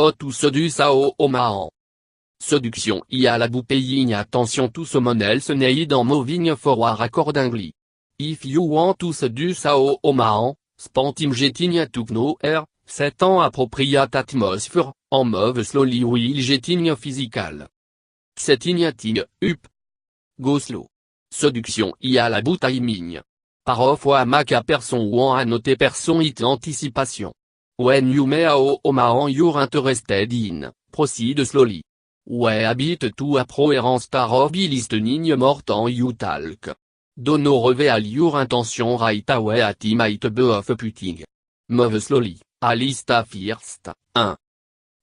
O tout sedu sao omaan. Séduction y a la boupéigne attention tout ce monel se neid en moving forward accordingly. If you want to seduce sao omaan, spantim jetigne tukno air, 7 ans appropriate atmosphère, en mauve slowly will jetigne physical. Setting ting, up. Go slow. Séduction y a la bout timing. Parfois maca person ou en annoté person it anticipation. When you may ao omaan you're interested in, proceed slowly. Ouais habite tout approérant star of listening mortant you talk. Dono reveal your intention right away at might be of putting. Move slowly, a lista first, 1.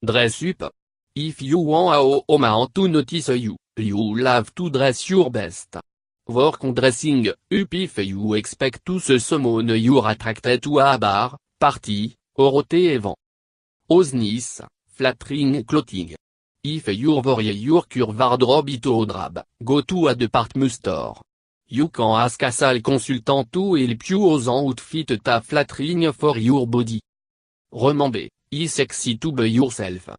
Dress up. If you want ao omaan to notice you, you'll have to dress your best. Work on dressing up if you expect to se summon you're attracted to a bar, party, or event. Osnis, flattering clothing. If you're worried your curve wardrobe it drab, go to a department store. You can ask a sale consultant to help you aux outfit ta flattering for your body. Remember, is sexy to be yourself.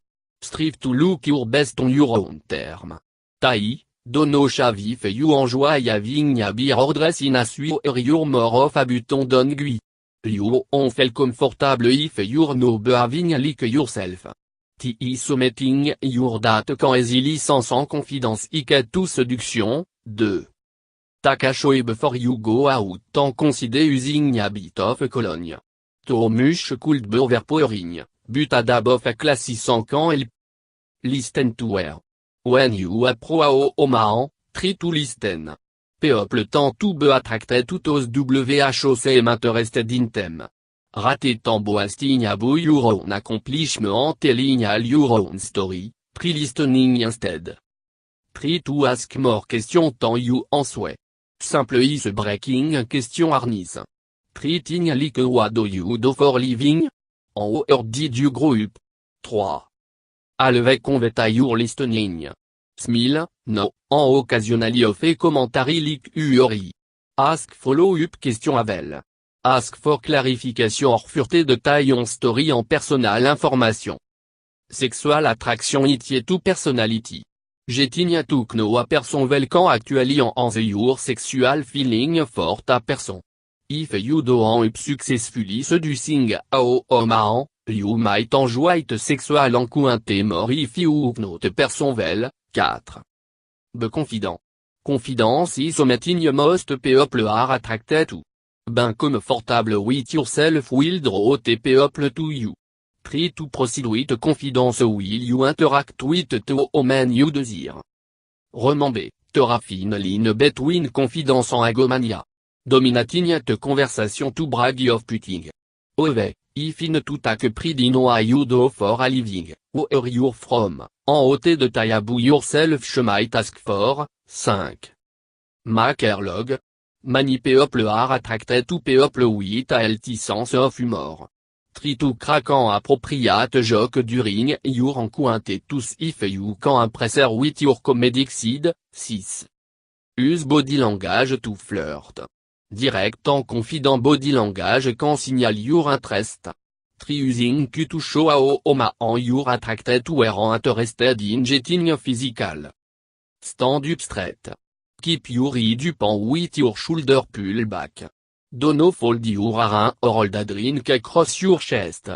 Strive to look your best on your own term. Tai, dono chavi if you enjoy having a beer or dress in a suite or you're more of a button don gui. You on feel comfortable if you're no behaving like yourself. Ti submitting your date quand easily sans confidence iket to séduction, 2. Takachoe before you go out en consider using a bit of cologne. To much could be overpowering, but a dab of a classy sans quand el. Listen to wear. When you appro ao omaan, try to listen. People temps to be attracted to those whoc interested in them. Raté temps boasting about your own accomplishment telling all your own story, try listening instead. Try to ask more questions tant you answer. Simple is breaking question harness. Treating like what do you do for living? En or did you grow up? 3. Alvec conveta your listening. Smile, no, en occasionally of a commentary like uri. Ask follow-up question avel. Ask for clarification or furté de taille on story en personal information. Sexual attraction itie to personality. Jetigne to know a person velcan actually en the your sexual feeling for ta person. If you don't up successfully seducing ao omaan, you might enjoy the sexual encounter more if you know the person well, 4. Be confident. Confidence is something most people are attracted to. Ben comfortable with yourself will draw the people to you. Try to proceed with confidence will you interact with the woman you desire. Remember, te raffine line between confidence and agomania. Dominating the conversation to brag of putting. Ove, if in to take pride in what you do for a living, where you're from, en haute de taillabou yourself she might ask for, 5. Makerlog. Many people are attracted to people with a healthy sense of humor. Try to crack an appropriate joke during your encounter tous if you can impress her with your comedic side, 6. Use body language to flirt. Direct and confident body language can signal your interest. Try using Q to show how omaan you're attracted to or interested in getting physical. Stand up straight. Keep your head up and with your shoulder pull back. Don't fold your arm or hold a drink across your chest.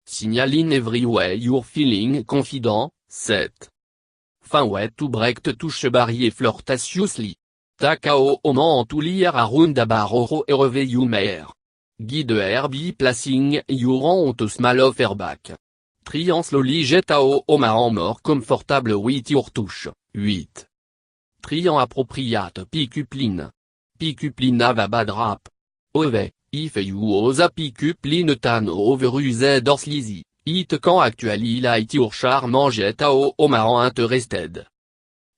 Signaling every way you're feeling confident, 7. Fin way to break the touche barrier flirtatiously. Takao oman to lier around a baroro et reveille mer. Guide herby placing your on to smell of her back. Try slowly jet ao omaan more comfortable with your touche, 8. Try appropriate pick-up line. Pick-up line have a bad rap. Ove, if you use a pick-up line tan overused or sleazy, it can actually light your charm and get ao omaan interested.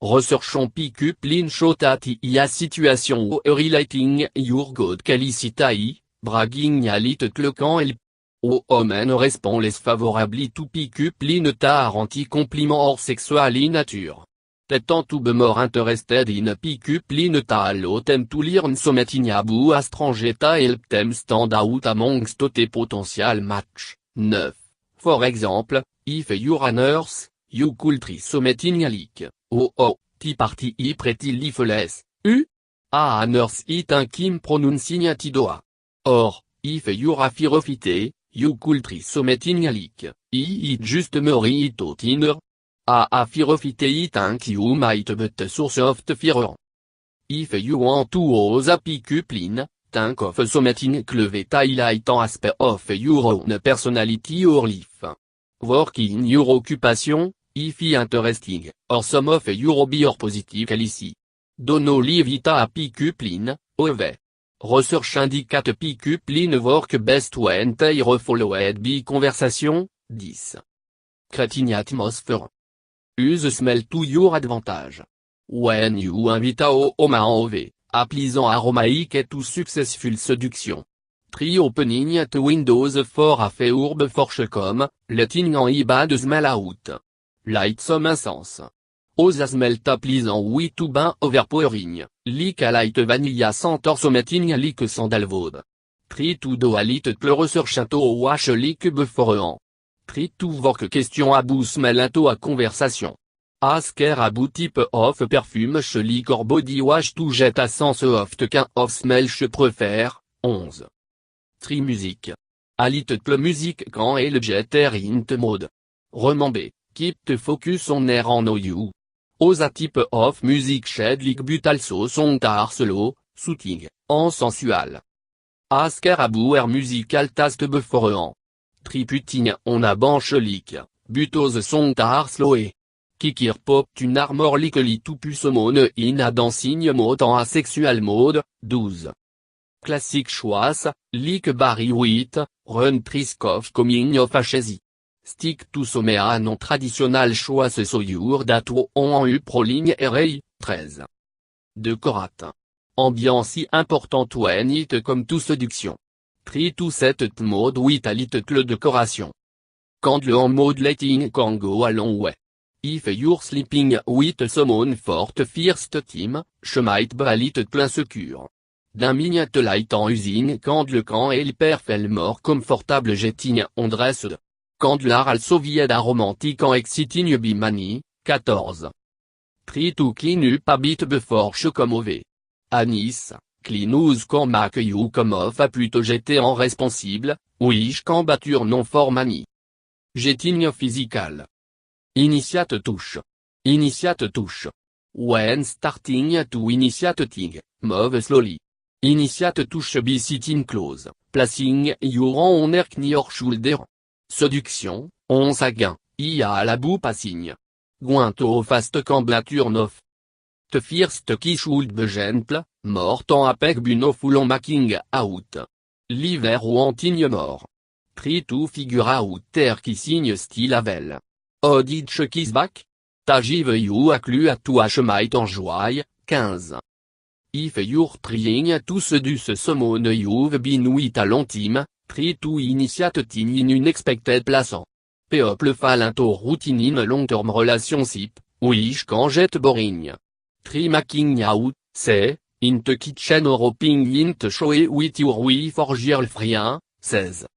Researchons pick-up line show that a situation where relating your good calicitae, bragging a little can help. O women respond less favorably to pick-up line tar anti-compliment or sexual in nature. Tentant to be more interested in a pick-up line ta allow them to learn something about a stranger ta help them stand out amongst the potential match, 9. For example, if you're a nurse, you could try something like, tea party I pretty lifeless, a nurse it un kim pronouncing tidoa. Or, if you're a fear of it, you could try something like, it just mori it out inner. A fear of it think you might but source of the fear. If you want to ose a pick up line, think of something clever highlighting aspect of your own personality or life. Work in your occupation, if interesting, or some of your hobby or positive quality. Don't leave it a pick up line, OV. Research indicate pick up line work best when they followed by conversation, 10. Creating atmosphere. Use smell to your advantage. When you invite a home OV, a pleasant aromatic et to successful seduction. Try opening the windows for a feurb forche comme, letting an bad smell out. Light some incense. Ose smell ta pleasant with to bain overpowering, like a light vanilla scent or something like sandalwood. Try to do a little research into wash like before. Try to work question about smell into a conversation. Ask her about type of perfume she or body wash to get a sense of the kind of smell she prefer, 11. Try music. A little music quand elle jetter into mode. Remember, keep the focus on her on you. Ose a type of music shed like but also songs slow, soothing, en sensual. Ask her about her musical taste before. Try putting on a bench like, but those songs slow. Kikir pop une armor likely to pusemone in a dancing mode en a sexual mode, 12. Classic choice, like Barry White, run risk of coming of HSI. Stick to some a non-traditional choice so your that on u proling array, 13. Décorat. Ambiance si importante when it come to séduction. Try to set it mode with a little décoration. Candle en mode lighting can go a long way. If you're sleeping with someone for the first time, she might be a little insecure. D'un minute light en usine candle quand elle perfect more comfortable getting undressed. Candle are also vied a romantic and exciting be many, 14. Try to clean up a bit before she come over. Anis, clean house can make you come off a plutôt jeter en responsible, wish can bature non for many. Getting physical. Initiate touche. Initiate touche. When starting to initiate thing, move slowly. Initiate touche be sitting close, placing your on her knee or shoulder. Séduction, on s'again, a la boue passing. Guinto fast camblature neuf. The first kiss should be gentle, mort en apec buno foulon making out. L'hiver ou antigne mort. Try to figure out ter kissing style avel. Oditch kiss back? Tagive you acclu à toi chemite en joie, 15. If you're trying to seduce someone you've been with a long time, try to initiate thing in unexpected plaçant. People fall into routine in a long-term relationship, which can get boring. Try making out, say, in the kitchen or hopping in the shower with your wife or girlfriend, 16.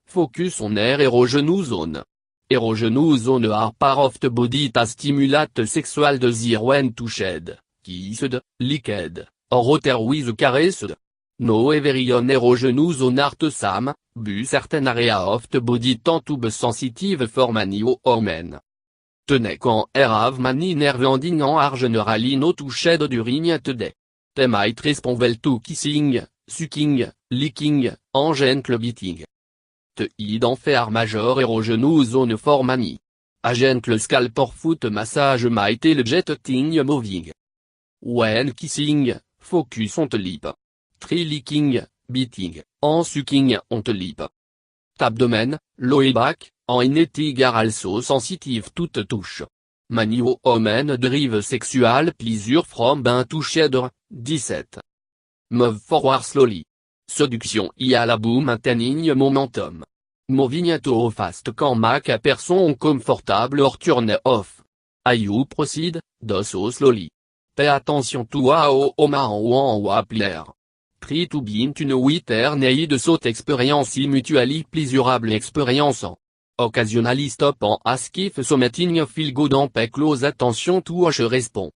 Focus on her erogenous zone. Erogenous zone are part of the body that stimulate sexual desire when touched, kissed, licked, or otherwise caressed. No every erogenous zone are the same, but certain area of the body tend to be sensitive for many women. Tenez quand have many nerve ending are generally no touched during the day. They might respond well to kissing, sucking, licking, and gentle beating. The id en faire major erogenous zone for many. A gentle scalp or foot massage might help thing moving. When kissing, focus on the lip. Try licking, beating, and sucking on the lip. Abdomen, lower back, and neck are also sensitive to the touch. Many women derive sexual pleasure from being touched, 17. Move forward slowly. Séduction a la boue maintaining momentum. Moving too fast can make a person uncomfortable or turn off. You proceed, do so slowly. Pay attention to how on player. Try to be in tune with her need so experience mutually pleasurable experience. Occasionally stop en ask if something feel good en pay close attention to je réponds.